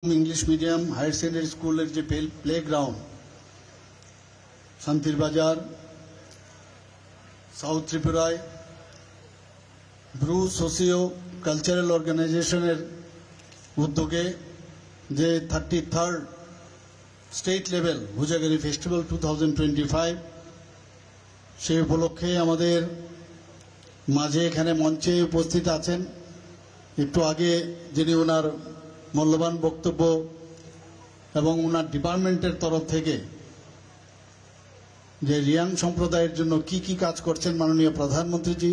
English medium higher secondary school play ground शांतिर बाजार south त्रिपुराय ब्रू सोशियो कल्चरल अर्गानाइजेशनेर उद्योगे जे 33rd state level Hojagiri festival 2025 से उपलक्षे आमादेर माझे एखाने मंचे उपस्थित आছেন एकटू आगे যিনি ওনার মূল্যবান বক্তব্য এবং ওনার ডিপার্টমেন্টের তরফ থেকে যে রিয়াং সম্প্রদায়ের জন্য কি কি কাজ করছেন মাননীয় প্রধানমন্ত্রীজি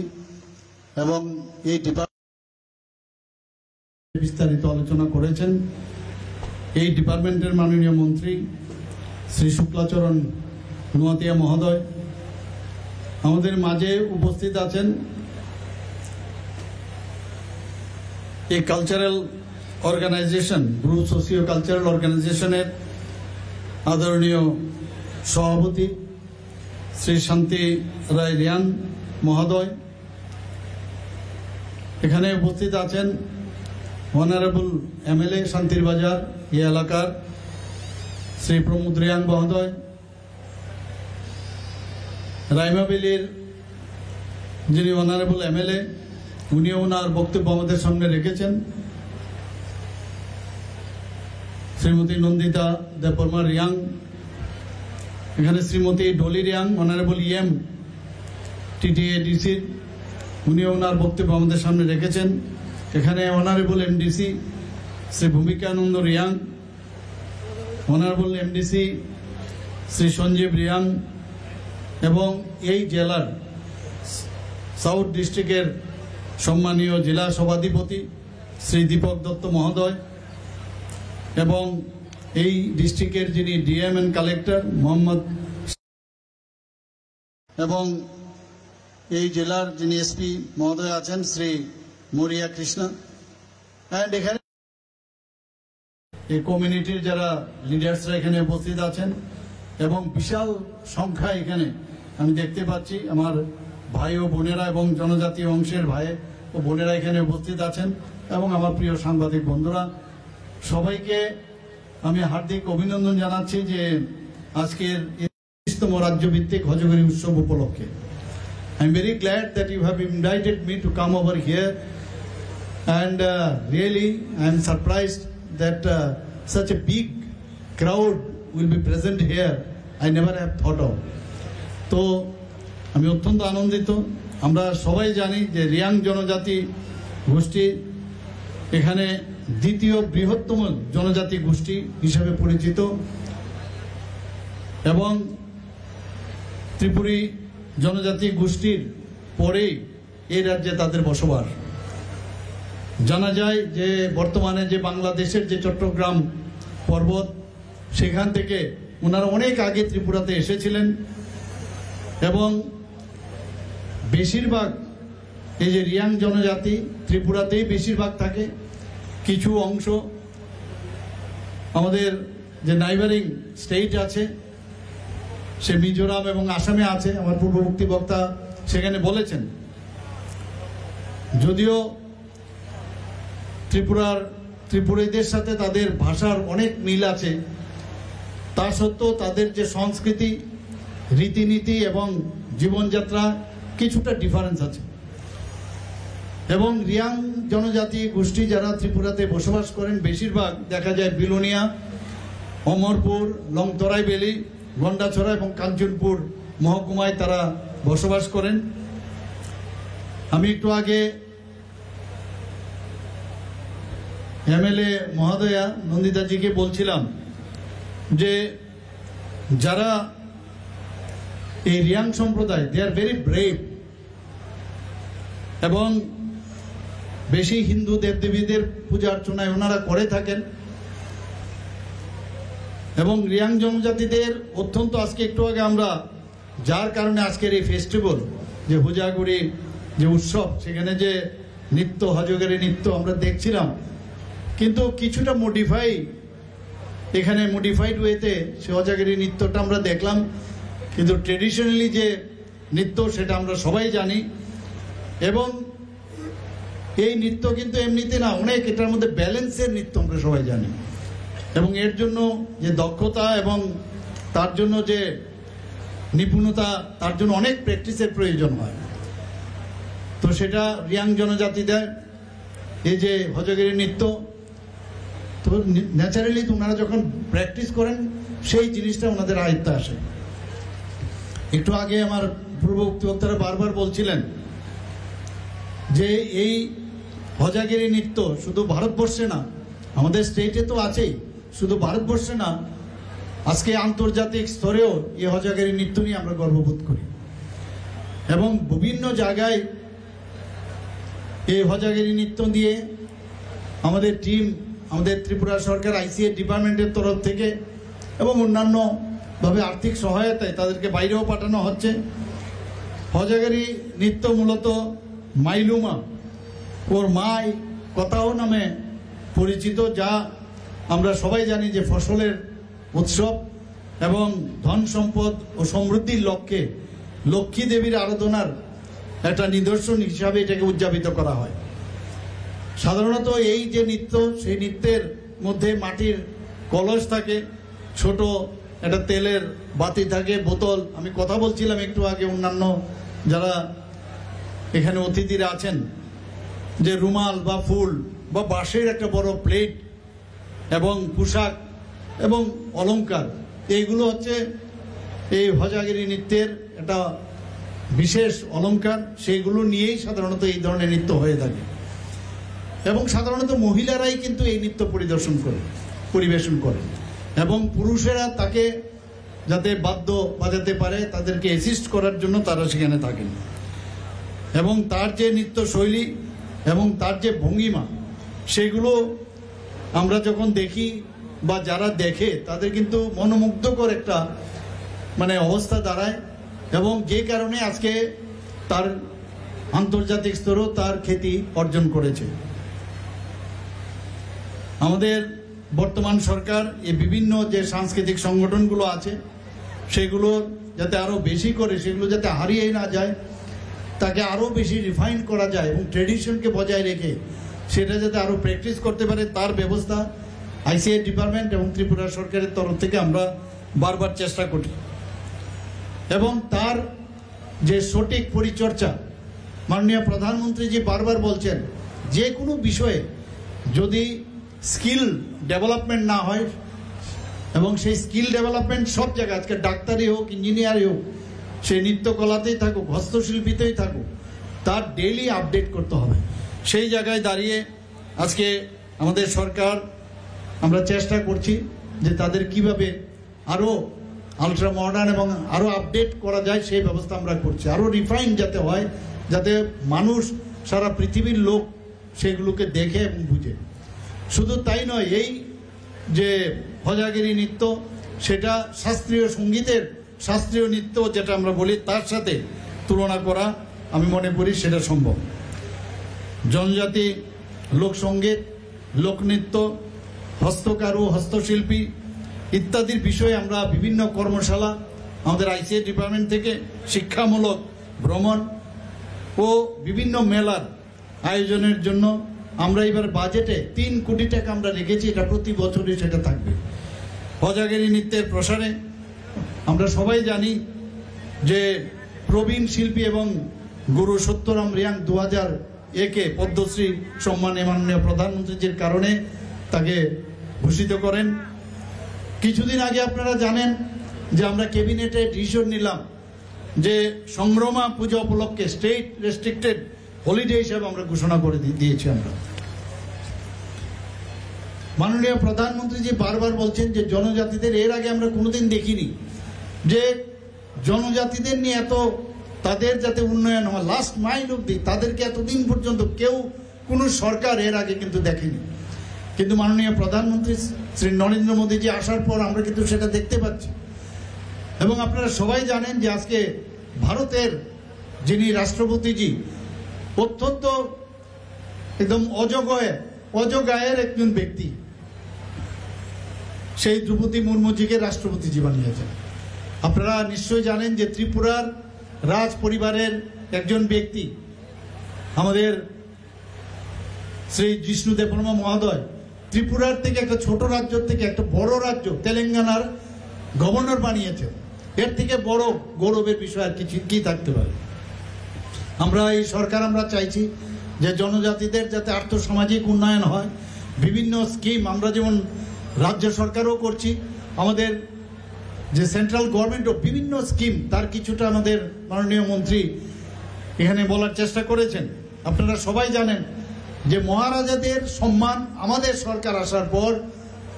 এবং এই ডিপার্টমেন্ট বিস্তারিত আলোচনা করেছেন। এই ডিপার্টমেন্টের মাননীয় মন্ত্রী শ্রী শুক্লাচরণ নুয়াতিয়া মহোদয় আমাদের মাঝে উপস্থিত আছেন। এই cultural organization Bru socio cultural অর্গানাইজেশনের আদরণীয় সভাপতি শ্রী শান্তি রায় রিয়াং মহোদয়, এখানে উপস্থিত আছেন অনারেবল এমএলএ শান্তির বাজার এই এলাকার শ্রী প্রমোদ রিয়াং মহোদয়, রাইমাবেলির যিনি অনারেবল এমএলএ উনিও ওনার বক্তব্য আমাদের সামনে রেখেছেন। শ্রীমতী নন্দিতা দেববর্মা রিয়াং, এখানে Shrimati Dolly Reang honourable EM TTA DC উনিও ওনার বক্তব্য আমাদের সামনে রেখেছেন। এখানে honourable MDC Shri Bhumikananda Reang, honourable MDC Shri Sanjeev Reang এবং এই জেলার সাউথ ডিস্ট্রিক্টের সম্মানীয় জেলা সভাধিপতি শ্রী দীপক দত্ত মহোদয় এবং এই ডিস্ট্রিক্টের যিনি ডিএম এন্ড কালেক্টর মোহাম্মদ এবং এই জেলার যিনি এসপি মহোদয় আছেন শ্রী মরিয়া কৃষ্ণ এন্ড এখানে এই কমিউনিটির যারা লিডার্সরা এখানে উপস্থিত আছেন এবং বিশাল সংখ্যা এখানে আমি দেখতে পাচ্ছি আমার ভাই ও বোনেরা এবং জনজাতীয় অংশের ভাই ও বোনেরা এখানে উপস্থিত আছেন এবং আমার প্রিয় সাংবাদিক বন্ধুরা সবাইকে আমি হার্দিক অভিনন্দন জানাচ্ছি যে আজকের 30তম রাজ্যভিত্তিক হজগরি উৎসব উপলক্ষে। I am very glad that you have invited me to come over here and really I am surprised that such a big crowd will be present here. I never have thought of. তো আমি অত্যন্ত আনন্দিত। আমরা সবাই জানি যে রিয়াং জনজাতি গোষ্ঠী এখানে দ্বিতীয় বৃহত্তম জনজাতি গোষ্ঠী হিসেবে পরিচিত এবং ত্রিপুরী জনজাতি গোষ্ঠীর পরেই এই রাজ্যে তাদের বসবাস। জানা যায় যে বর্তমানে যে বাংলাদেশের যে চট্টগ্রাম পর্বত সেখান থেকে ওনারা অনেক আগে ত্রিপুরাতে এসেছিলেন এবং বেশিরভাগ এই যে রিয়াং জনজাতি ত্রিপুরাতেই বেশিরভাগ থাকে, কিছু অংশ আমাদের যে নাইবারিং স্টেট আছে সে মিজোরাম এবং আসামে আছে, আমার পূর্ববর্তী বক্তা সেখানে বলেছেন। যদিও ত্রিপুরীদের সাথে তাদের ভাষার অনেক মিল আছে, তা সত্ত্বেও তাদের যে সংস্কৃতি রীতিনীতি এবং জীবনযাত্রা কিছুটা ডিফারেন্স আছে এবং রিয়াং জনজাতি গোষ্ঠী যারা ত্রিপুরাতে বসবাস করেন বেশিরভাগ দেখা যায় বিলোনিয়া, অমরপুর, লংতরাই বেলি, গন্ডাছড়া এবং কাঞ্চনপুর মহকুমায় তারা বসবাস করেন। আমি একটু আগে এমএলএ মহোদয়া নন্দিতাজিকে বলছিলাম যে যারা এই রিয়াং সম্প্রদায় দে আর ভেরি ব্রেভ এবং বেশি হিন্দু দেবদেবীদের পূজা অর্চনায় ওনারা করে থাকেন এবং রিয়াং জনজাতিদের অত্যন্ত আজকে একটু আগে আমরা যার কারণে আজকের এই ফেস্টিভ্যাল যে হুজাগুড়ি যে উৎসব সেখানে যে নৃত্য হজগরি নৃত্য আমরা দেখছিলাম কিন্তু কিছুটা এখানে মডিফাইড ওয়েতে সে হজগরি নৃত্যটা আমরা দেখলাম কিন্তু ট্রেডিশনালি যে নৃত্য সেটা আমরা সবাই জানি এবং এই নৃত্য কিন্তু এমনিতে না, অনেক এটার মধ্যে ব্যালেন্সের নৃত্য আমরা সবাই জানি। এবং এর জন্য যে দক্ষতা এবং তার জন্য যে নিপুণতা, তার জন্য অনেক প্র্যাকটিসের প্রয়োজন হয়। তো সেটা রিয়াং জনজাতিদের এই যে হজগিরি নৃত্য, তো ন্যাচারালি ওনারা যখন প্র্যাকটিস করেন সেই জিনিসটা ওনাদের আয়ত্তে আসে। একটু আগে আমার পূর্ববর্তী বক্তারা বারবার বলছিলেন যে এই হজাগিরি নৃত্য শুধু ভারতবর্ষে না, আমাদের স্টেটে তো আছেই, শুধু ভারতবর্ষে না, আজকে আন্তর্জাতিক স্তরেও এই হজাগিরি নৃত্য নিয়ে আমরা গর্ববোধ করি। এবং বিভিন্ন জায়গায় এই হজাগিরি নৃত্য দিয়ে আমাদের টিম, আমাদের ত্রিপুরা সরকার আইসিএ ডিপার্টমেন্টের তরফ থেকে এবং অন্যান্যভাবে আর্থিক সহায়তায় তাদেরকে বাইরেও পাঠানো হচ্ছে। হজাগিরি নৃত্য মূলত মাইলুমা ওর মাই কথাও নামে পরিচিত, যা আমরা সবাই জানি যে ফসলের উৎসব এবং ধন সম্পদ ও সমৃদ্ধির লক্ষ্যে লক্ষ্মী দেবীর আরাধনার একটা নিদর্শন হিসাবে এটাকে উদযাপিত করা হয়। সাধারণত এই যে নৃত্য, সেই নৃত্যের মধ্যে মাটির কলস থাকে, ছোট একটা তেলের বাতি থাকে, বোতল। আমি কথা বলছিলাম একটু আগে অন্যান্য যারা এখানে অতিথিরা আছেন যে রুমাল বা ফুল বা বাঁশের একটা বড় প্লেট এবং পোশাক এবং অলংকার, এইগুলো হচ্ছে এই হজাগিরি নৃত্যের একটা বিশেষ অলংকার। সেইগুলো নিয়েই সাধারণত এই ধরনের নৃত্য হয়ে থাকে এবং সাধারণত মহিলারাই কিন্তু এই নৃত্য পরিবেশন করে এবং পুরুষেরা তাকে যাতে বাদ্য বাজাতে পারে তাদেরকে অ্যাসিস্ট করার জন্য তারা সেখানে থাকেন। এবং তার যে নৃত্য শৈলী এবং তার যে ভঙ্গিমা, সেগুলো আমরা যখন দেখি বা যারা দেখে তাদের কিন্তু মনোমুগ্ধকর একটা অবস্থা দাঁড়ায় এবং যে কারণে আজকে তার আন্তর্জাতিক স্তরেও তার খ্যাতি অর্জন করেছে। আমাদের বর্তমান সরকার এই বিভিন্ন যে সাংস্কৃতিক সংগঠনগুলো আছে সেগুলো যাতে আরো বেশি করে, সেগুলো যাতে হারিয়ে না যায়, তাকে আরো বেশি রিফাইন করা যায় এবং ট্রেডিশনকে বজায় রেখে সেটা যাতে আরো প্র্যাকটিস করতে পারে, তার ব্যবস্থা আইসিএ ডিপার্টমেন্ট এবং ত্রিপুরা সরকারের তরফ থেকে আমরা বারবার চেষ্টা করি। এবং তার যে সঠিক পরিচর্যা, মাননীয় প্রধানমন্ত্রী জি বারবার বলছেন যে কোনো বিষয়ে যদি স্কিল ডেভেলপমেন্ট না হয়, এবং সেই স্কিল ডেভেলপমেন্ট সব জায়গায়, আজকে ডাক্তারই হোক, ইঞ্জিনিয়ারই হোক, সেই নৃত্যকলাতেই থাকুক, হস্তশিল্পীতেই থাকুক, তার ডেইলি আপডেট করতে হবে। সেই জায়গায় দাঁড়িয়ে আজকে আমাদের সরকার, আমরা চেষ্টা করছি যে তাদের কিভাবে আরো আলট্রা মডার্ন এবং আরো আপডেট করা যায় সেই ব্যবস্থা আমরা করছি। আরো রিফাইন যাতে হয়, যাতে মানুষ, সারা পৃথিবীর লোক সেগুলোকে দেখে এবং বুঝে। শুধু তাই নয়, এই যে হজাগিরি নৃত্য সেটা শাস্ত্রীয় সঙ্গীতের, শাস্ত্রীয় নৃত্য যেটা আমরা বলি, তার সাথে তুলনা করা আমি মনে করি সেটা সম্ভব। জনজাতি লোকসঙ্গীত, লোকনৃত্য, হস্তকারু, হস্তশিল্পী ইত্যাদির বিষয়ে আমরা বিভিন্ন কর্মশালা আমাদের আইসিএ ডিপার্টমেন্ট থেকে শিক্ষামূলক ভ্রমণ ও বিভিন্ন মেলার আয়োজনের জন্য আমরা এবার বাজেটে 3 কোটি টাকা আমরা রেখেছি। এটা প্রতি বছরই সেটা থাকবে। হজাগিরি নৃত্যের প্রসারে আমরা সবাই জানি যে প্রবীণ শিল্পী এবং গুরু সত্যরাম রিয়াং 2001-এ পদ্মশ্রী সম্মানে মাননীয় প্রধানমন্ত্রীজির কারণে তাকে ভূষিত করেন। কিছুদিন আগে আপনারা জানেন যে আমরা ক্যাবিনেটে ডিসিশন নিলাম যে সংগ্রামা পূজা উপলক্ষে স্টেট রেস্ট্রিক্টেড হলিডে হিসেবে আমরা ঘোষণা করে দিয়েছি। আমরা মাননীয় প্রধানমন্ত্রীজি বারবার বলছেন যে জনজাতিদের, এর আগে আমরা কোনোদিন দেখিনি যে জনজাতিদের নিয়ে এত, তাদের যাতে উন্নয়ন হয়, লাস্ট মাইল অব্দি তাদেরকে এতদিন পর্যন্ত কেউ, কোনো সরকার এর আগে কিন্তু দেখেনি। কিন্তু মাননীয় প্রধানমন্ত্রী শ্রী নরেন্দ্র মোদীজি আসার পর আমরা কিন্তু সেটা দেখতে পাচ্ছি। এবং আপনারা সবাই জানেন যে আজকে ভারতের যিনি রাষ্ট্রপতিজি, অত্যন্ত একদম অজগায়ের একজন ব্যক্তি, সেই দ্রৌপদী মুর্মুজিকে রাষ্ট্রপতিজি বানিয়েছেন। আপনারা নিশ্চয়ই জানেন যে ত্রিপুরার রাজ পরিবারের একজন ব্যক্তি, আমাদের শ্রী জিষ্ণু দেববর্মা মহোদয়, ত্রিপুরার থেকে একটা ছোট রাজ্য থেকে একটা বড় রাজ্য তেলেঙ্গানার গভর্নর বানিয়েছেন। এর থেকে বড় গৌরবের বিষয় আর কি থাকতে পারে। আমরা এই সরকার আমরা চাইছি যে জনজাতিদের যাতে আর্থসামাজিক উন্নয়ন হয়, বিভিন্ন স্কিম আমরা যেমন রাজ্য সরকারও করছি, আমাদের যে সেন্ট্রাল গভর্নমেন্টও বিভিন্ন স্কিম তার কিছুটা আমাদের মাননীয় মন্ত্রী এখানে বলার চেষ্টা করেছেন। আপনারা সবাই জানেন যে মহারাজাদের সম্মান আমাদের সরকার আসার পর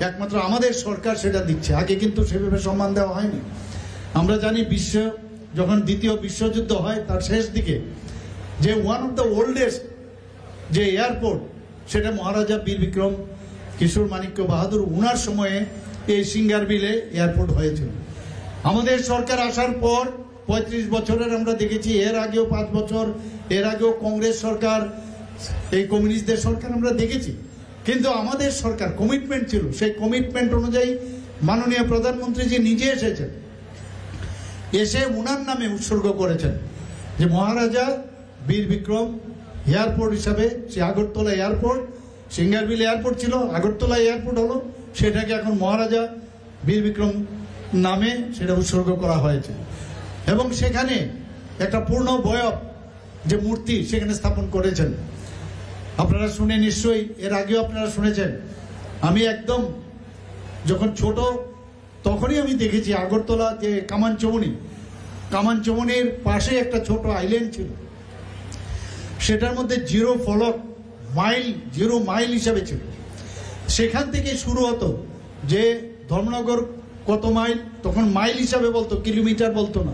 একমাত্র আমাদের সরকার সেটা দিচ্ছে, আগে কিন্তু সেভাবে সম্মান দেওয়া হয়নি। আমরা জানি যখন দ্বিতীয় বিশ্বযুদ্ধ হয় তার শেষ দিকে যে ওয়ান অফ দ্য ওল্ডেস্ট যে এয়ারপোর্ট সেটা মহারাজা বীর বিক্রম কিশোর মাণিক্য বাহাদুর উনার সময়ে এই সিঙ্গারবিলে এয়ারপোর্ট হয়েছিল। আমাদের সরকার আসার পর 35 বছরের আমরা দেখেছি, এর আগেও 5 বছর, এর আগেও কংগ্রেস সরকার, এই কমিউনিস্টদের সরকার আমরা দেখেছি, কিন্তু আমাদের সরকার কমিটমেন্ট ছিল, সেই কমিটমেন্ট অনুযায়ী মাননীয় প্রধানমন্ত্রী যে নিজে এসেছেন, এসে উনার নামে উৎসর্গ করেছেন যে মহারাজা বীর বিক্রম এয়ারপোর্ট হিসাবে সে আগরতলা এয়ারপোর্ট, সিঙ্গারবিল এয়ারপোর্ট ছিল, আগরতলা এয়ারপোর্ট হলো, সেটাকে এখন মহারাজা বীর বিক্রম নামে সেটা উৎসর্গ করা হয়েছে। এবং সেখানে একটা পূর্ণ বয়ব যে মূর্তি সেখানে স্থাপন করেছেন। আপনারা শুনে নিশ্চয়ই, এর আগেও আপনারা শুনেছেন, আমি একদম যখন ছোট তখনই আমি দেখেছি আগরতলা যে কামানচমনির পাশে একটা ছোট আইল্যান্ড ছিল, সেটার মধ্যে জিরো মাইল হিসাবে ছিল। সেখান থেকে শুরু হতো যে ধর্মনগর কত মাইল, তখন মাইল হিসাবে বলতো, কিলোমিটার বলতো না।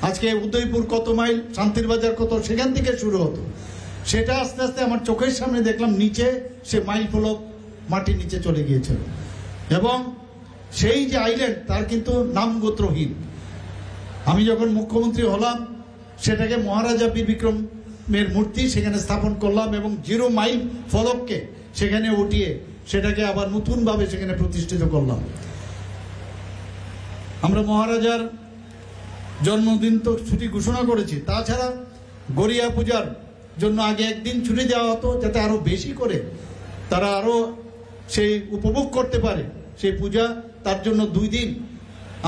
আজকে উদয়পুর কত মাইল, শান্তির বাজার কত, সেখান থেকে শুরু হতো। সেটা আস্তে আস্তে আমার চোখের সামনে দেখলাম নিচে সে মাইল ফলক মাটির নিচে চলে গিয়েছিল। এবং সেই যে আইল্যান্ড তার কিন্তু নামগোত্রহীন। আমি যখন মুখ্যমন্ত্রী হলাম সেটাকে মহারাজা বীর বিক্রমের মূর্তি সেখানে স্থাপন করলাম এবং 0 মাইল ফলককে সেখানে উঠিয়ে সেটাকে আবার নতুনভাবে সেখানে প্রতিষ্ঠিত করলাম। আমরা মহারাজার জন্মদিন তো ছুটি ঘোষণা করেছি, তাছাড়া গড়িয়া পূজার জন্য আগে একদিন ছুটি দেওয়া হতো যাতে আরো বেশি করে তারা আরো সেই উপভোগ করতে পারে সেই পূজা, তার জন্য 2 দিন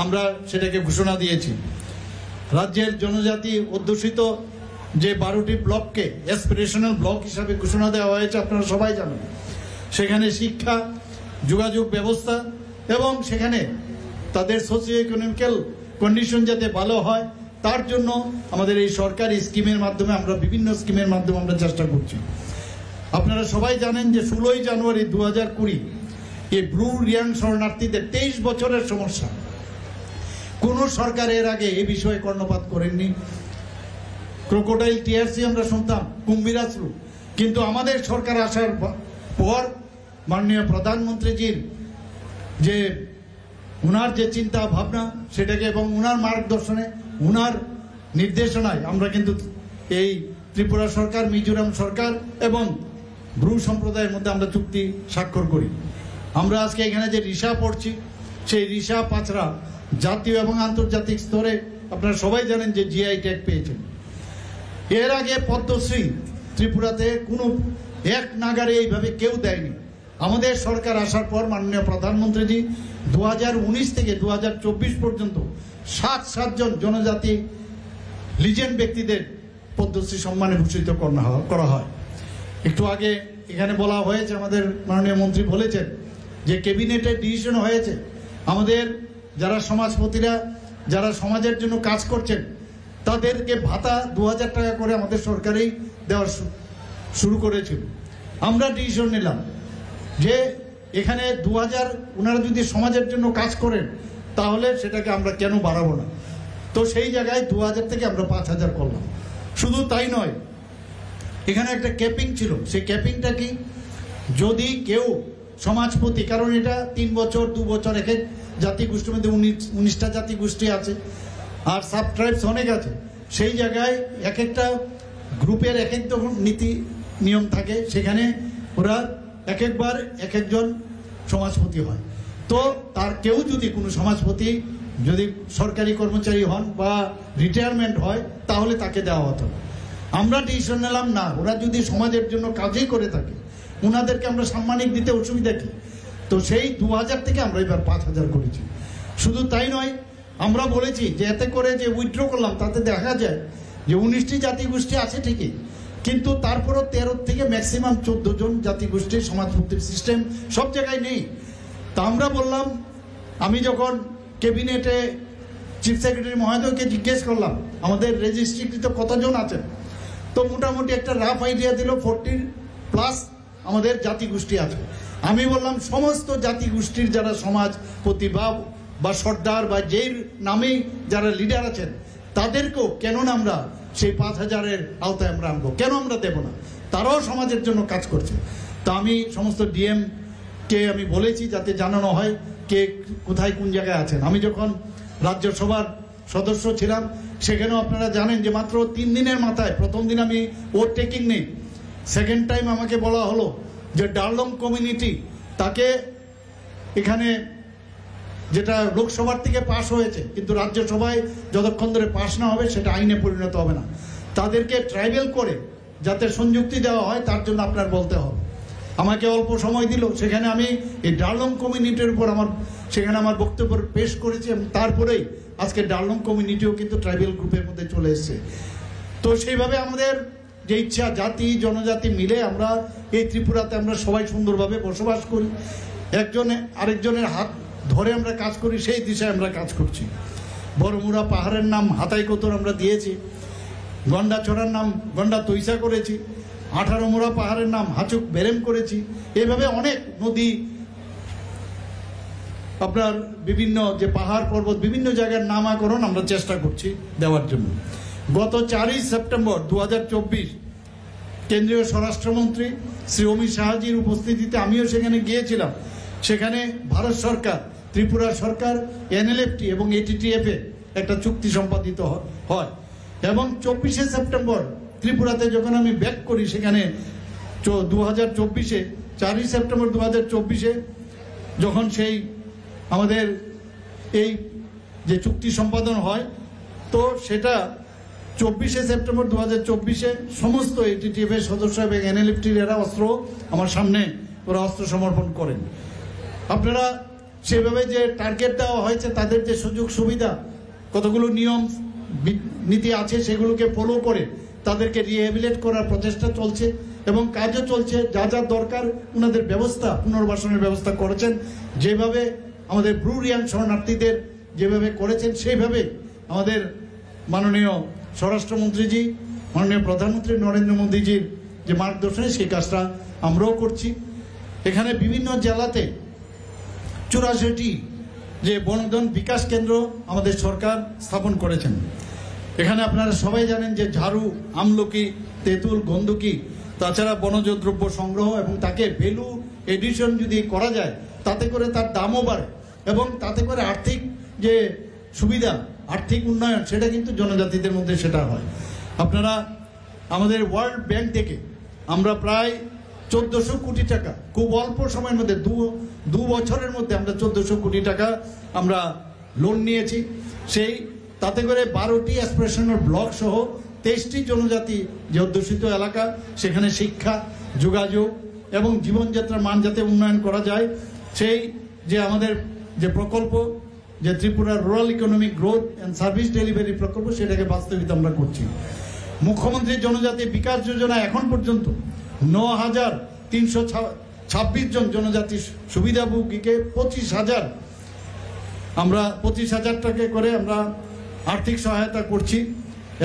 আমরা সেটাকে ঘোষণা দিয়েছি। রাজ্যের জনজাতি অধ্যুষিত যে 12টি ব্লককে অ্যাসপিরেশনাল ব্লক হিসাবে ঘোষণা দেওয়া হয়েছে, আপনারা সবাই জানেন। সেখানে শিক্ষা, যোগাযোগ ব্যবস্থা এবং সেখানে তাদের সোশিও ইকোনমিক্যাল কন্ডিশন যাতে ভালো হয় তার জন্য আমাদের এই সরকারি স্কিমের মাধ্যমে আমরা বিভিন্ন স্কিমের মাধ্যমে আমরা চেষ্টা করছি। আপনারা সবাই জানেন যে 16ই জানুয়ারি 2020 এই ব্লু রিয়াং শরণার্থীদের 23 বছরের সমস্যা, কোন সরকার এর আগে এই বিষয়ে কর্ণপাত করেননি। ক্রোকোডাইল টিআরসি আমরা শুনতাম, কুম্ভীরাশ্রু, কিন্তু আমাদের সরকার আসার পর মাননীয় প্রধানমন্ত্রীজির যে উনার যে চিন্তা ভাবনা সেটাকে এবং উনার মার্গদর্শনে উনার নির্দেশনায় আমরা কিন্তু এই ত্রিপুরা সরকার, মিজোরাম সরকার এবং ব্রু সম্প্রদায়ের মধ্যে আমরা চুক্তি স্বাক্ষর করি। আমরা আজকে এখানে যে রিসা পড়ছি সেই রিসা পাঁচরা জাতীয় এবং আন্তর্জাতিক স্তরে আপনারা সবাই জানেন যে জিআই ট্যাগ পেয়েছেন। এর আগে পদ্মশ্রী ত্রিপুরাতে কোনো এক নাগারে এইভাবে কেউ দেয়নি। আমাদের সরকার আসার পর মাননীয় প্রধানমন্ত্রীজি 2019 থেকে 2024 পর্যন্ত 7 জন জনজাতি লিজেন্ড ব্যক্তিদের পদ্মশ্রী সম্মানে ভূষিত করা হয়। একটু আগে এখানে বলা হয়েছে, আমাদের মাননীয় মন্ত্রী বলেছেন যে ক্যাবিনেটের ডিসিশন হয়েছে আমাদের যারা সমাজপতিরা যারা সমাজের জন্য কাজ করছেন তাদেরকে ভাতা 2000 টাকা করে আমাদের সরকারেই দেওয়া শুরু করেছিল। আমরা ডিসিশন নিলাম যে এখানে 2000 ওনারা যদি সমাজের জন্য কাজ করেন তাহলে সেটাকে আমরা কেন বাড়াবো না, তো সেই জায়গায় 2000 থেকে আমরা 5000 করলাম। শুধু তাই নয়, এখানে একটা ক্যাপিং ছিল, সেই ক্যাপিংটা কি, যদি কেউ সমাজপতি, কারণ এটা 3 বছর 2 বছর, এক এক জাতিগোষ্ঠীর মধ্যে 19টা জাতিগোষ্ঠী আছে আর সাব ট্রাইবস অনেক আছে, সেই জায়গায় এক একটা গ্রুপের এক এক নীতি নিয়ম থাকে, সেখানে ওরা এক একবার এক একজন সমাজপতি হয়। তো তার কেউ যদি কোনো সমাজপতি যদি সরকারি কর্মচারী হন বা রিটায়ারমেন্ট হয় তাহলে তাকে দেওয়া হতো। আমরা ডিসিশন নিলাম না, ওরা যদি সমাজের জন্য কাজই করে থাকে উনাদেরকে আমরা সাম্মানিক দিতে অসুবিধা কি? তো সেই 2000 থেকে আমরা এবার 5000 করেছি। শুধু তাই নয়, আমরা বলেছি যে এতে করে যে উইথড্র করলাম তাতে দেখা যায় যে 19টি জাতিগোষ্ঠী আছে ঠিকই, কিন্তু তারপরও 13 থেকে ম্যাক্সিমাম 14 জন জাতিগোষ্ঠীর সমাজভিত্তিক সিস্টেম সব জায়গায় নেই। তা আমরা বললাম, আমি যখন ক্যাবিনেটে চিফ সেক্রেটারি মহোদয়কে জিজ্ঞেস করলাম আমাদের রেজিস্ট্রিকৃত কতজন আছেন, তো মোটামুটি একটা রাফ আইডিয়া দিল 40+ আমাদের জাতিগোষ্ঠী আছে। আমি বললাম সমস্ত জাতিগোষ্ঠীর যারা সমাজ প্রতিভা বা সর্দার বা যেই নামেই যারা লিডার আছেন তাদেরকেও কেন না আমরা সেই 5000-এর আওতায় আমরা আনবো, কেন আমরা দেব না? তারাও সমাজের জন্য কাজ করছে। তা আমি সমস্ত ডিএম কে আমি বলেছি যাতে জানানো হয় কে কোথায় কোন জায়গায় আছেন। আমি যখন রাজ্যসভার সদস্য ছিলাম সেখানেও আপনারা জানেন যে মাত্র 3 দিনের মাথায়, প্রথম দিন আমি ভোট টেকিং নেই, সেকেন্ড টাইম আমাকে বলা হলো যে ডার্লং কমিউনিটি তাকে এখানে যেটা লোকসভার থেকে পাশ হয়েছে কিন্তু রাজ্যসভায় যতক্ষণ ধরে পাশ না হবে সেটা আইনে পরিণত হবে না, তাদেরকে ট্রাইবেল করে যাতে সংযুক্তি দেওয়া হয় তার জন্য আপনার বলতে হবে। আমাকে অল্প সময় দিল, সেখানে আমি এই ডার্লং কমিউনিটির উপর সেখানে আমার বক্তব্য পেশ করেছি এবং তারপরেই আজকে ডার্লং কমিউনিটিও কিন্তু ট্রাইবেল গ্রুপের মধ্যে চলে এসছে। তো সেইভাবে আমাদের যে ইচ্ছা, জাতি জনজাতি মিলে আমরা এই ত্রিপুরাতে আমরা সবাই সুন্দরভাবে বসবাস করি, একজনে আরেকজনের হাত ধরে আমরা কাজ করি, সেই দিশায় আমরা কাজ করছি। বড়মুড়া পাহাড়ের নাম হাতাইকোতর আমরা দিয়েছি, গন্ডাছড়ার নাম গন্ডা তৈসা করেছি, 18 মুড়া পাহাড়ের নাম হাচুক বেরেম করেছি। এইভাবে অনেক নদী, আপনার বিভিন্ন যে পাহাড় পর্বত বিভিন্ন জায়গার নামাকরণ আমরা চেষ্টা করছি দেওয়ার জন্য। গত 4ই সেপ্টেম্বর 2024 কেন্দ্রীয় স্বরাষ্ট্রমন্ত্রী শ্রী অমিত শাহজির উপস্থিতিতে আমিও সেখানে গিয়েছিলাম। সেখানে ভারত সরকার, ত্রিপুরা সরকার, NLFT এবং ATTF একটা চুক্তি সম্পাদিত হয় এবং 24শে সেপ্টেম্বর ত্রিপুরাতে যখন আমি ব্যাক করি সেখানে 2024-এ 4ই সেপ্টেম্বর 2024-এ যখন সেই আমাদের এই যে চুক্তি সম্পাদন হয়, তো সেটা 24শে সেপ্টেম্বর 2024-এ সমস্ত ATTF এর সদস্য এবং NLFT-র এরা অস্ত্র আমার সামনে ওরা অস্ত্র সমর্পণ করেন। আপনারা সেভাবে যে টার্গেট দেওয়া হয়েছে তাদের যে সুযোগ সুবিধা কতগুলো নিয়ম নীতি আছে সেগুলোকে ফলো করে তাদেরকে রিহ্যাবিলিটেট করার প্রচেষ্টা চলছে এবং কাজও চলছে। যা যা দরকার ওনাদের ব্যবস্থা, পুনর্বাসনের ব্যবস্থা করেছেন, যেভাবে আমাদের ব্রু রিয়াং শরণার্থীদের যেভাবে করেছেন সেইভাবে আমাদের মাননীয় স্বরাষ্ট্রমন্ত্রীজি, মাননীয় প্রধানমন্ত্রী নরেন্দ্র মোদীজির যে মার্গদর্শনে সেই কাজটা আমরাও করছি। এখানে বিভিন্ন জেলাতে 84টি যে বনধন বিকাশ কেন্দ্র আমাদের সরকার স্থাপন করেছেন। এখানে আপনারা সবাই জানেন যে ঝাড়ু, আমলকি, তেঁতুল, গন্ধকি, তাছাড়া বনজ দ্রব্য সংগ্রহ এবং তাকে ভ্যালু এডিশন যদি করা যায় তাতে করে তার দামও বাড়ে এবং তাতে করে আর্থিক যে সুবিধা, আর্থিক উন্নয়ন সেটা কিন্তু জনজাতিদের মধ্যে সেটা হয়। আপনারা আমাদের ওয়ার্ল্ড ব্যাংক থেকে আমরা প্রায় 1400 কোটি টাকা খুব অল্প সময়ের মধ্যে দু বছরের মধ্যে আমরা 1400 কোটি টাকা আমরা লোন নিয়েছি। সেই তাতে করে 12টি অ্যাসপিরেশনাল ব্লক সহ 23টি জনজাতি যে অধ্যুষিত এলাকা, সেখানে শিক্ষা, যোগাযোগ এবং জীবনযাত্রার মান যাতে উন্নয়ন করা যায় সেই যে আমাদের যে প্রকল্প, যে Tripura rural economic growth and service delivery প্রকল্প, সেটাকে বাস্তবিত আমরা করছি। মুখ্যমন্ত্রী জনজাতি বিকাশ যোজনা এখন পর্যন্ত 9326 জন জনজাতি সুবিধাভোগীকে 25,000 টাকা করে আমরা আর্থিক সহায়তা করছি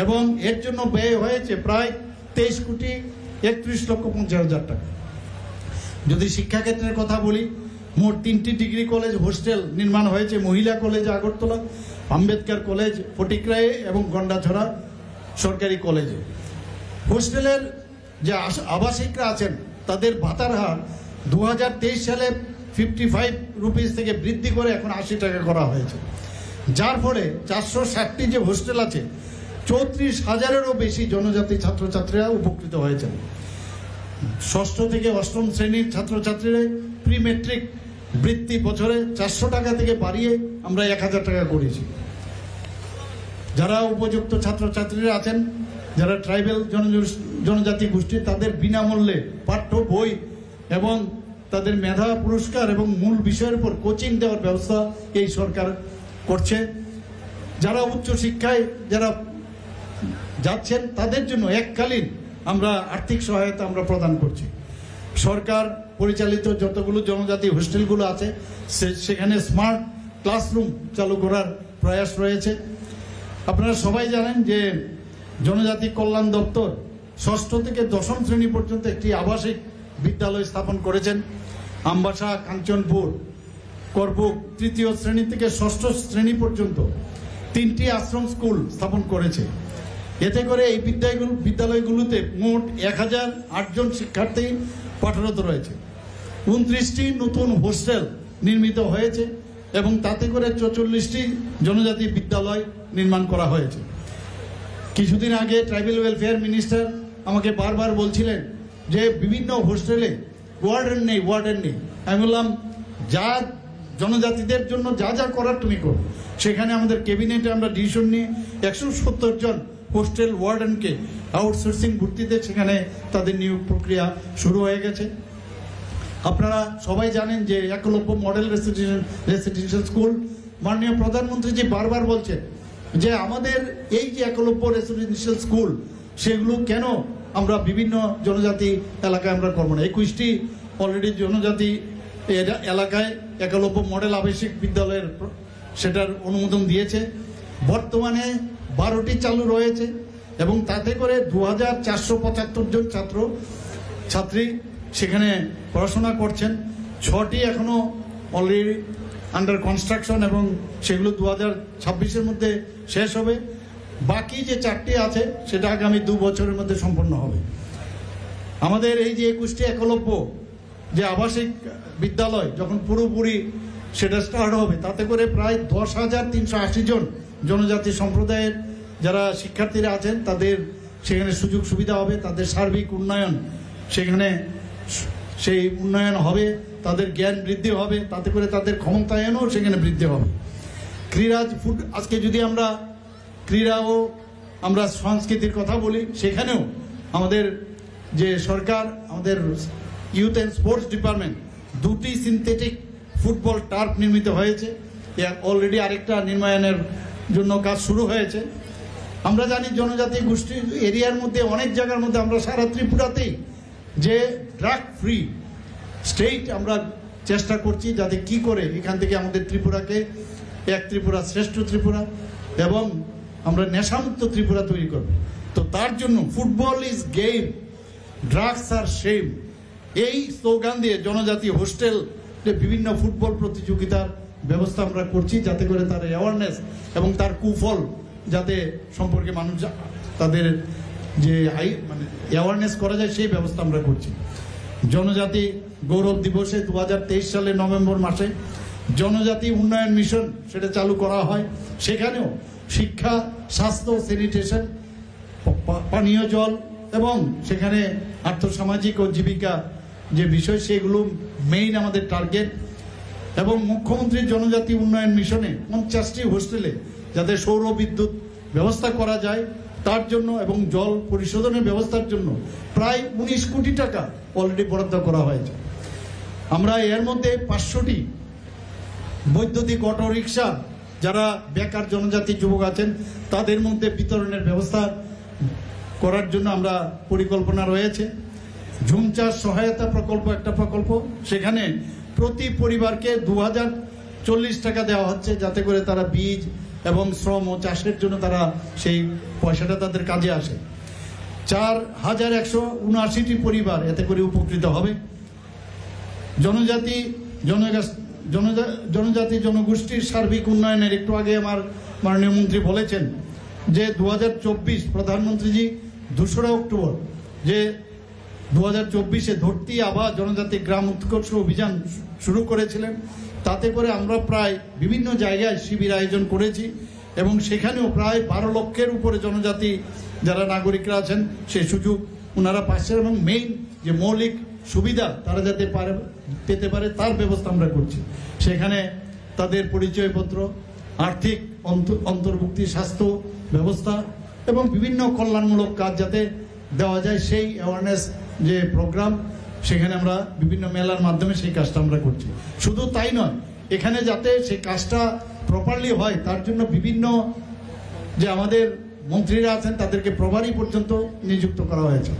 এবং এর জন্য ব্যয় হয়েছে প্রায় 23,31,50,000 টাকা। যদি শিক্ষাক্ষেত্রের কথা বলি, মোট 3টি ডিগ্রি কলেজ হোস্টেল নির্মাণ হয়েছে, মহিলা কলেজ আগরতলা, আম্বেদকর কলেজ ফটিকরায়ে এবং গন্ডাছড়া সরকারি কলেজে। হোস্টেলের যে আবাসিকরা আছেন তাদের ভাতার হার 2023 সালে 55 রুপিস থেকে বৃদ্ধি করে এখন 80 টাকা করা হয়েছে, যার ফলে 460টি যে হোস্টেল আছে 34,000-এরও বেশি জনজাতি ছাত্রছাত্রীরা উপকৃত হয়েছেন। 6ষ্ঠ থেকে 8ম শ্রেণীর ছাত্রছাত্রীরা প্রি মেট্রিক বৃত্তি বছরে 400 টাকা থেকে বাড়িয়ে আমরা 1000 টাকা করেছি। যারা উপযুক্ত ছাত্রছাত্রীরা আছেন, যারা ট্রাইবেল জনজাতি গোষ্ঠী, তাদের বিনামূল্যে পাঠ্য বই এবং তাদের মেধা পুরস্কার এবং মূল বিষয়ের উপর কোচিং দেওয়ার ব্যবস্থা এই সরকার করছে। যারা উচ্চ শিক্ষায় যারা যাচ্ছেন তাদের জন্য এককালীন আমরা আর্থিক সহায়তা আমরা প্রদান করছি। সরকার পরিচালিত যতগুলো জনজাতি হোস্টেলগুলো আছে সেখানে স্মার্ট ক্লাসরুম চালু করার প্রয়াস রয়েছে। আপনারা সবাই জানেন যে জনজাতি কল্যাণ দপ্তর 6ষ্ঠ থেকে 10ম শ্রেণী পর্যন্ত একটি আবাসিক বিদ্যালয় স্থাপন করেছেন। আমবাসা, কাঞ্চনপুর, করবুক 3য় শ্রেণী থেকে 6ষ্ঠ শ্রেণী পর্যন্ত 3টি আশ্রম স্কুল স্থাপন করেছে। এতে করে এই বিদ্যালয়গুলোতে মোট 1008 জন শিক্ষার্থী পাঠরত রয়েছে। 29টি নতুন হোস্টেল নির্মিত হয়েছে এবং তাতে করে 44টি জনজাতি বিদ্যালয় নির্মাণ করা হয়েছে। কিছুদিন আগে ট্রাইবাল ওয়েলফেয়ার মিনিস্টার আমাকে বারবার বলছিলেন যে বিভিন্ন হোস্টেলে ওয়ার্ডেন নেই। আমি বললাম, যা জনজাতিদের জন্য যা যা করার তুমি করো। সেখানে আমাদের ক্যাবিনেটে আমরা ডিসিশন নিয়ে 170 জন হোস্টেল ওয়ার্ডেনকে আউটসোর্সিং ভিত্তিতে সেখানে তাদের নিয়োগ প্রক্রিয়া শুরু হয়ে গেছে। আপনারা সবাই জানেন যে একলব্য মডেল রেসিডেন্সিয়াল স্কুল মাননীয় প্রধানমন্ত্রীজি বারবার বলছেন যে আমাদের এই যে একলব্য রেসিডেন্সিয়াল স্কুল সেগুলো কেন আমরা বিভিন্ন জনজাতি এলাকায় আমরা করবো না। 21টি অলরেডি জনজাতি এলাকায় একলব্য মডেল আবাসিক বিদ্যালয়ের সেটার অনুমোদন দিয়েছে। বর্তমানে 12টি চালু রয়েছে এবং তাতে করে 2475 জন ছাত্র ছাত্রী সেখানে পড়াশোনা করছেন। 6টি এখনো অলরেডি আন্ডার কনস্ট্রাকশন এবং সেগুলো 2026-এর মধ্যে শেষ হবে। বাকি যে 4টি আছে সেটা আগামী 2 বছরের মধ্যে সম্পন্ন হবে। আমাদের এই যে 21টি একলব্য যে আবাসিক বিদ্যালয় যখন পুরোপুরি সেটা স্টার্ট হবে তাতে করে প্রায় 10,380 জন জনজাতি সম্প্রদায়ের যারা শিক্ষার্থীরা আছেন তাদের সেখানে সুযোগ সুবিধা হবে, তাদের সার্বিক উন্নয়ন সেখানে সেই উন্নয়ন হবে, তাদের জ্ঞান বৃদ্ধি হবে, তাতে করে তাদের ক্ষমতায়নও সেখানে বৃদ্ধি হবে। ক্রীড়া আজকে যদি আমরা ক্রীড়া ও আমরা সংস্কৃতির কথা বলি, সেখানেও আমাদের যে সরকার আমাদের ইউথ অ্যান্ড স্পোর্টস ডিপার্টমেন্ট 2টি সিনথেটিক ফুটবল টার্ফ নির্মিত হয়েছে। অলরেডি আরেকটা নির্মাণের জন্য কাজ শুরু হয়েছে। আমরা জানি জনজাতি গোষ্ঠী এরিয়ার মধ্যে অনেক জায়গার মধ্যে আমরা সারা ত্রিপুরাতেই যে ড্রাগ ফ্রি স্টেট আমরা চেষ্টা করছি যাতে কি করে এখান থেকে আমাদের ত্রিপুরাকে এক ত্রিপুরা শ্রেষ্ঠ ত্রিপুরা এবং আমরা নেশামুক্ত ত্রিপুরা তৈরি করব। তো তার জন্য ফুটবল ইজ গেম, ড্রাগস আর শেম, এই স্লোগান দিয়ে জনজাতি হোস্টেল বিভিন্ন ফুটবল প্রতিযোগিতার ব্যবস্থা আমরা করছি যাতে করে তার অ্যাওয়ারনেস এবং তার কুফল যাতে সম্পর্কে মানুষ তাদের যে অ্যাওয়ারনেস করা যায় সেই ব্যবস্থা আমরা করছি। জনজাতি গৌরব দিবসে 2023 সালের নভেম্বর মাসে জনজাতি উন্নয়ন মিশন সেটা চালু করা হয়। সেখানেও শিক্ষা, স্বাস্থ্য, স্যানিটেশন, পানীয় জল এবং সেখানে আর্থসামাজিক ও জীবিকা যে বিষয় সেগুলো মেইন আমাদের টার্গেট। এবং মুখ্যমন্ত্রীর জনজাতি উন্নয়ন মিশনে 50টি হোস্টেলে যাতে সৌর বিদ্যুৎ ব্যবস্থা করা যায় তার জন্য এবং জল পরিশোধনের ব্যবস্থার জন্য প্রায় 19 কোটি টাকা অলরেডি বরাদ্দ করা হয়েছে। আমরা এর মধ্যে 500টি বৈদ্যুতিক অটো রিক্সা যারা বেকার জনজাতি যুবক আছেন তাদের মধ্যে বিতরণের ব্যবস্থা করার জন্য আমরা পরিকল্পনা রয়েছে। ঝুম চাষ সহায়তা প্রকল্প একটা প্রকল্প, সেখানে প্রতি পরিবারকে 2040 টাকা দেওয়া হচ্ছে যাতে করে তারা বীজ এবং শ্রম ও চাষের জন্য তারা সেই পয়সাটা তাদের কাজে আসে। 4179টি পরিবার এতে করে উপকৃত হবে। জনজাতি জনগোষ্ঠীর সার্বিক উন্নয়নের একটু আগে আমার মাননীয় মন্ত্রী বলেছেন যে 2024 প্রধানমন্ত্রীজি 2রা অক্টোবর যে 2024-এ ধরতি আবা জনজাতি গ্রাম উৎকর্ষ অভিযান শুরু করেছিলেন। তাতে করে আমরা প্রায় বিভিন্ন জায়গায় শিবির আয়োজন করেছি এবং সেখানেও প্রায় 12 লক্ষের উপরে জনজাতি যারা নাগরিকরা আছেন সেই সুযোগ ওনারা পাচ্ছেন এবং মেইন যে মৌলিক সুবিধা তারা যাতে পেতে পারে তার ব্যবস্থা আমরা করছি। সেখানে তাদের পরিচয়পত্র, আর্থিক অন্তর্ভুক্তি, স্বাস্থ্য ব্যবস্থা এবং বিভিন্ন কল্যাণমূলক কাজ যাতে দেওয়া যায় সেই অ্যাওয়ারনেস যে প্রোগ্রাম সেখানে আমরা বিভিন্ন মেলার মাধ্যমে সেই কাজটা আমরা করছি। শুধু তাই নয়, এখানে যাতে সেই কাজটা প্রপারলি হয় তার জন্য বিভিন্ন যে আমাদের মন্ত্রীরা আছেন তাদেরকে প্রভারী পর্যন্ত নিযুক্ত করা হয়েছে।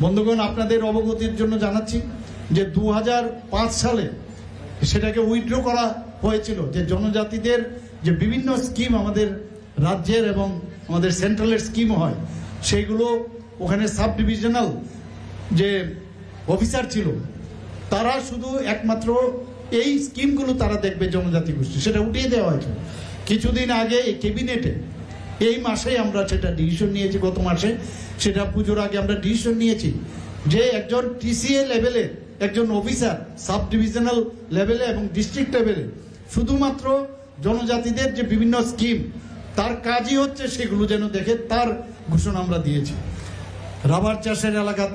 বন্ধুগণ, আপনাদের অবগতির জন্য জানাচ্ছি যে 2005 সালে সেটাকে উইথড্র করা হয়েছিল, যে জনজাতিদের যে বিভিন্ন স্কিম আমাদের রাজ্যের এবং আমাদের সেন্ট্রালের স্কিম হয়, সেইগুলো ওখানে সাব ডিভিশনাল যে অফিসার ছিল তারা শুধু একমাত্র এই স্কিমগুলো তারা দেখবে জনজাতি গোষ্ঠী, সেটা উঠিয়ে দেওয়া হয়েছে। কিছুদিন আগে এই ক্যাবিনেটে এই মাসেই আমরা সেটা ডিসিশন নিয়েছি, গত মাসে সেটা পুজোর আগে আমরা ডিসিশন নিয়েছি যে একজন টিসিএ লেভেলে একজন অফিসার সাব ডিভিশনাল লেভেলে এবং ডিস্ট্রিক্ট লেভেলে শুধুমাত্র জনজাতিদের যে বিভিন্ন স্কিম তার কাজই হচ্ছে সেগুলো যেন দেখে, তার ঘোষণা আমরা দিয়েছি। রাবার চাষের এলাকা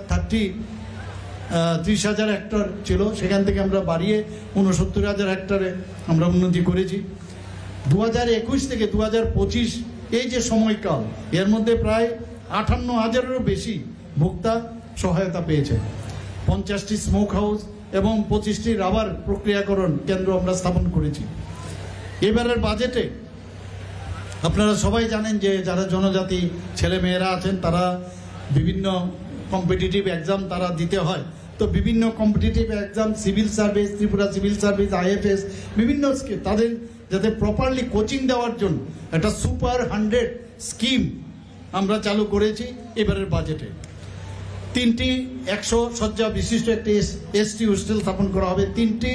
30,000 হেক্টর ছিল, সেখান থেকে আমরা বাড়িয়ে 69,000 হেক্টরে আমরা উন্নতি করেছি। 2021 থেকে 2025 এই যে সময়কাল, এর মধ্যে প্রায় 58,000-এরও বেশি ভোক্তা সহায়তা পেয়েছে। 50টি স্মোক হাউস এবং 25টি রাবার প্রক্রিয়াকরণ কেন্দ্র আমরা স্থাপন করেছি। এবারের বাজেটে আপনারা সবাই জানেন যে যারা জনজাতি ছেলে মেয়েরা আছেন তারা বিভিন্ন কম্পিটিটিভ এক্সাম তারা দিতে হয়, তো বিভিন্ন competitive exam, civil service, Tripura civil service, IFS, বিভিন্ন তাদের যাতে প্রপারলি কোচিং দেওয়ার জন্য একটা সুপার 100 স্কিম আমরা চালু করেছি এবারের বাজেটে। 3টি 100 শয্যা বিশিষ্ট একটি ST হোস্টেল স্থাপন করা হবে, 3টি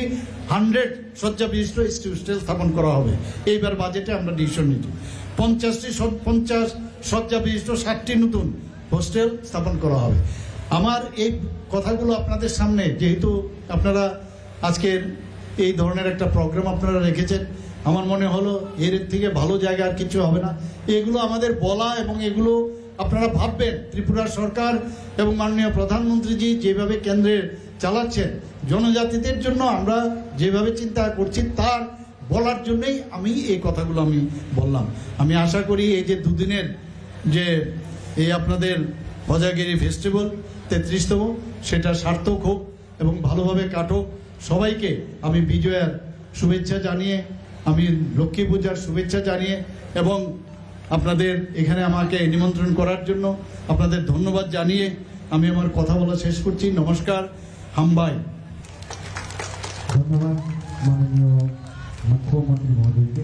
100 শয্যা বিশিষ্ট ST হোস্টেল স্থাপন করা হবে। এইবার বাজেটে আমরা ডিসিশন নিয়েছি 50 শয্যা বিশিষ্ট 60টি নতুন হোস্টেল স্থাপন করা হবে। আমার এই কথাগুলো আপনাদের সামনে, যেহেতু আপনারা আজকের এই ধরনের একটা প্রোগ্রাম আপনারা রেখেছেন, আমার মনে হলো এর থেকে ভালো জায়গা আর কিছু হবে না। এগুলো আমাদের বলা এবং এগুলো আপনারা ভাববেন ত্রিপুরা সরকার এবং মাননীয় প্রধানমন্ত্রীজি যেভাবে কেন্দ্রে চালাচ্ছেন জনজাতিদের জন্য, আমরা যেভাবে চিন্তা করছি তার বলার জন্যই আমি এই কথাগুলো আমি বললাম। আমি আশা করি এই যে দুদিনের যে এই আপনাদের হজাগিরি ফেস্টিভ্যাল 33তম, সেটা সার্থক হোক এবং ভালোভাবে কাটুক। সবাইকে আমি বিজয়ার শুভেচ্ছা জানিয়ে, আমি লক্ষ্মী পূজার শুভেচ্ছা জানিয়ে এবং আপনাদের এখানে আমাকে নিমন্ত্রণ করার জন্য আপনাদের ধন্যবাদ জানিয়ে আমি আমার কথা বলা শেষ করছি। নমস্কার, হামবাই। ধন্যবাদ মাননীয় মুখ্যমন্ত্রী মহোদয়কে।